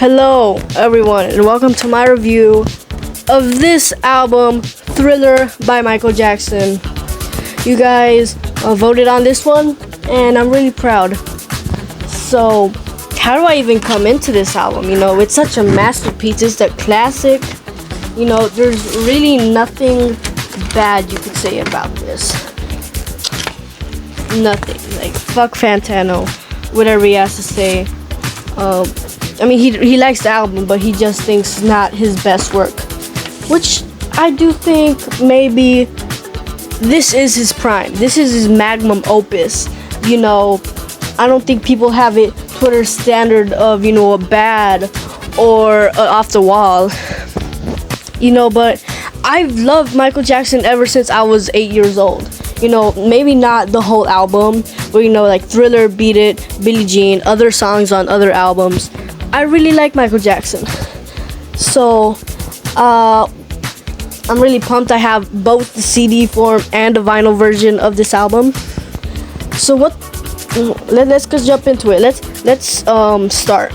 Hello, everyone, and welcome to my review of this album, Thriller by Michael Jackson. You guys voted on this one, and I'm really proud. So, how do I even come into this album? It's such a masterpiece. It's a classic. There's really nothing bad you could say about this. Nothing. Like, fuck Fantano, whatever he has to say. He likes the album, but he just thinks it's not his best work. Which I do think maybe this is his prime. This is his magnum opus. I don't think people have it Twitter standard of, a bad or off the wall. But I've loved Michael Jackson ever since I was 8 years old. Maybe not the whole album, but like Thriller, Beat It, Billie Jean, other songs on other albums. I really like Michael Jackson. So, I'm really pumped I have both the CD form and the vinyl version of this album. So let's just jump into it. Let's start.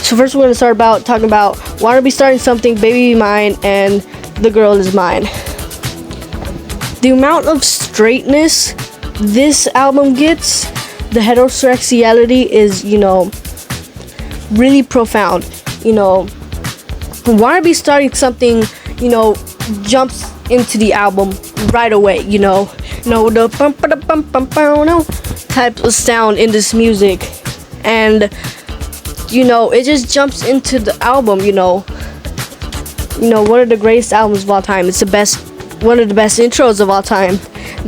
So first we're gonna start talking about Wanna Be Starting Something, Baby Be Mine, and The Girl Is Mine. The amount of straightness this album gets, the heterosexuality is, really profound. Wanna Be Starting Something, jumps into the album right away. The type of sound in this music, and it just jumps into the album. One of the greatest albums of all time. It's one of the best intros of all time.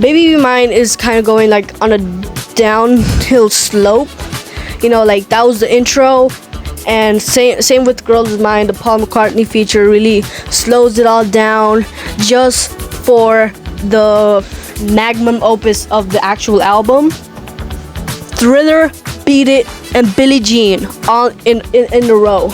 Baby Be Mine is kind of going like on a downhill slope. That was the intro. And same with Girl Is Mine. The Paul McCartney feature really slows it all down just for the magnum opus of the actual album. Thriller, Beat It, and Billie Jean all in a row.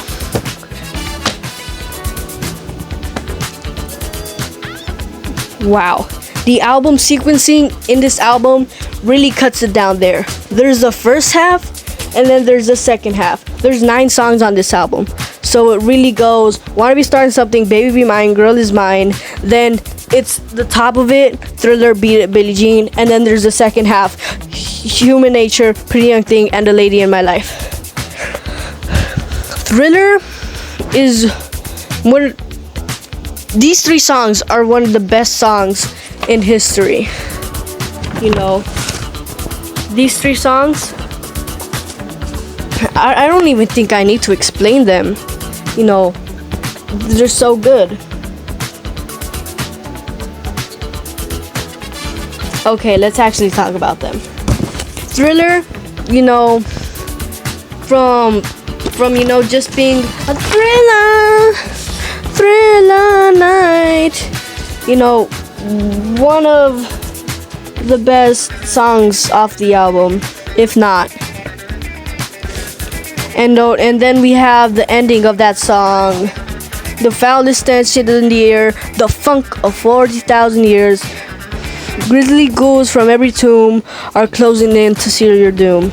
Wow. The album sequencing in this album really cuts it down there. There's the first half, and then there's the second half. There's 9 songs on this album. So it really goes, Wanna Be Starting Something, Baby Be Mine, Girl Is Mine. Then it's the top of it, Thriller, Beat It, Billie Jean. And then there's the second half, Human Nature, Pretty Young Thing, and The Lady in My Life. Thriller is these 3 songs are one of the best songs in history. These 3 songs, I don't even think I need to explain them. They're so good. Okay, let's actually talk about them. Thriller, from just being a thriller night, one of the best songs off the album, if not. And then we have the ending of that song, the foulest stench in the air, the funk of 40,000 years. Grisly ghouls from every tomb are closing in to seal your doom.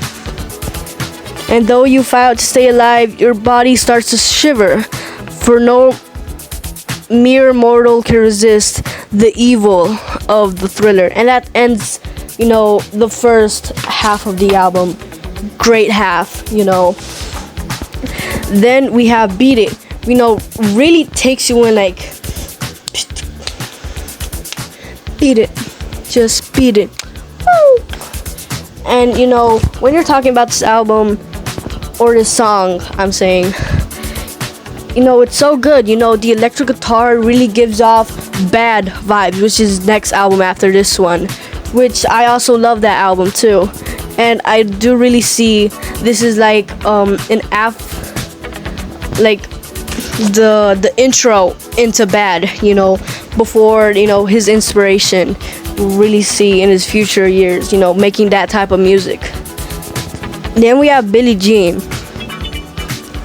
And though you fight to stay alive, your body starts to shiver, for no mere mortal can resist the evil of the Thriller. And that ends, the first half of the album. Great half, Then we have Beat It, really takes you in, like, beat it, just beat it. Woo! And when you're talking about this album or this song, I'm saying, it's so good. The electric guitar really gives off Bad vibes, which is next album after this one, which I also love that album too. And I do really see this is like the intro into Bad, before his inspiration. Really see in his future years, making that type of music. Then we have Billie Jean.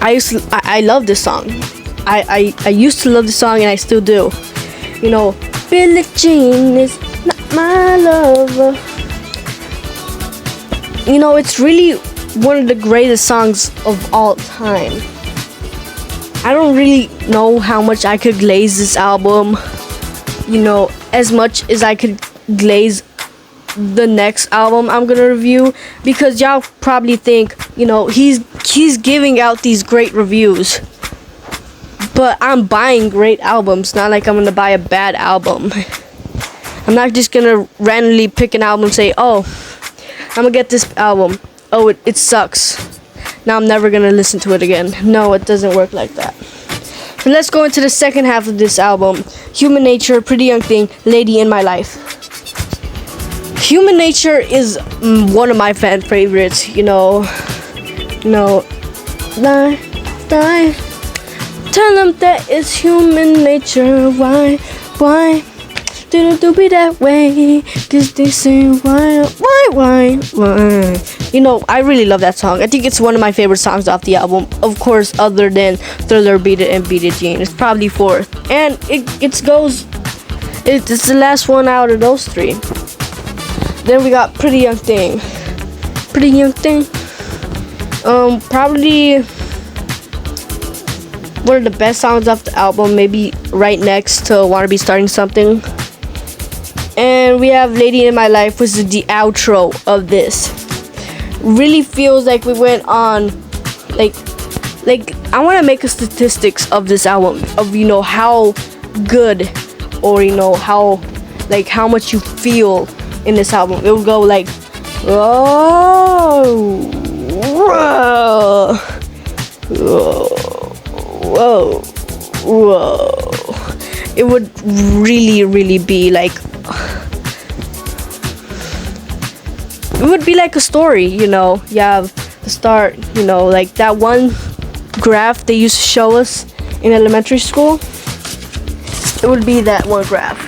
I love this song. I used to love this song, and I still do. Billie Jean is not my lover. It's really one of the greatest songs of all time. I don't really know how much I could glaze this album, you know, as much as I could glaze the next album I'm gonna review, because y'all probably think, you know, he's giving out these great reviews, but I'm buying great albums, not like I'm gonna buy a bad album. I'm not just gonna randomly pick an album and say, oh, I'm gonna get this album, oh, it sucks, now I'm never gonna listen to it again. No, it doesn't work like that. But let's go into the second half of this album. Human Nature, Pretty Young Thing, Lady in My Life. Human Nature is one of my fan favorites, you know, lie, tell them that it's human nature, why, do be that way, cause they say why, you know, I really love that song. I think it's one of my favorite songs off the album, of course, other than Thriller, Beat It, and Beat It Jean. It's probably fourth, and it's the last one out of those three. Then we got Pretty Young Thing. Probably one of the best songs off the album, maybe right next to Wanna Be Starting Something. And we have Lady in My Life, which is the outro of this. Really feels like we went on, like I want to make a statistics of this album, of, you know, how good, or, you know, how much you feel in this album. It will go like, whoa, whoa, whoa, whoa. It would really be like, it would be like a story, you know. You have the start, you know, like that one graph they used to show us in elementary school. It would be that one graph,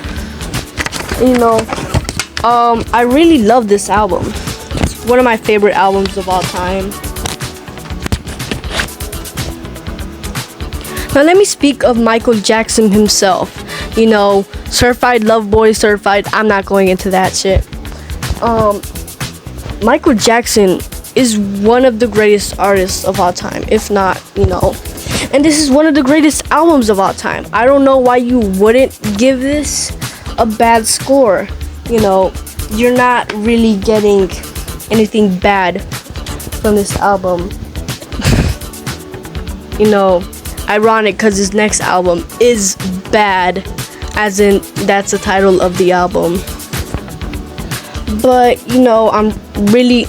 you know. I really love this album. It's one of my favorite albums of all time. Now let me speak of Michael Jackson himself. You know, certified love boy, certified. I'm not going into that shit. Michael Jackson is one of the greatest artists of all time, if not, you know. And this is one of the greatest albums of all time. I don't know why you wouldn't give this a bad score. You know, you're not really getting anything bad from this album. You know, ironic because his next album is bad, as in that's the title of the album. But, you know, I'm really,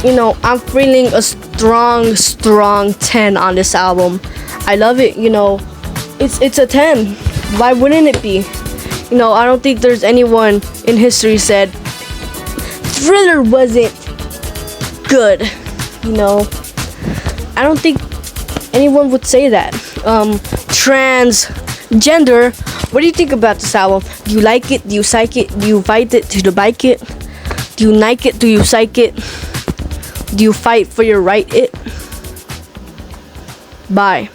you know, I'm feeling a strong 10 on this album. I love it, you know. It's a 10. Why wouldn't it be? You know, I don't think there's anyone in history said Thriller wasn't good, you know. I don't think anyone would say that. Transgender, what do you think about this album? Do you like it? Do you psych it? Do you fight it? Do you bike it? Do you like it? Do you psych it? Do you fight for your right it? Bye.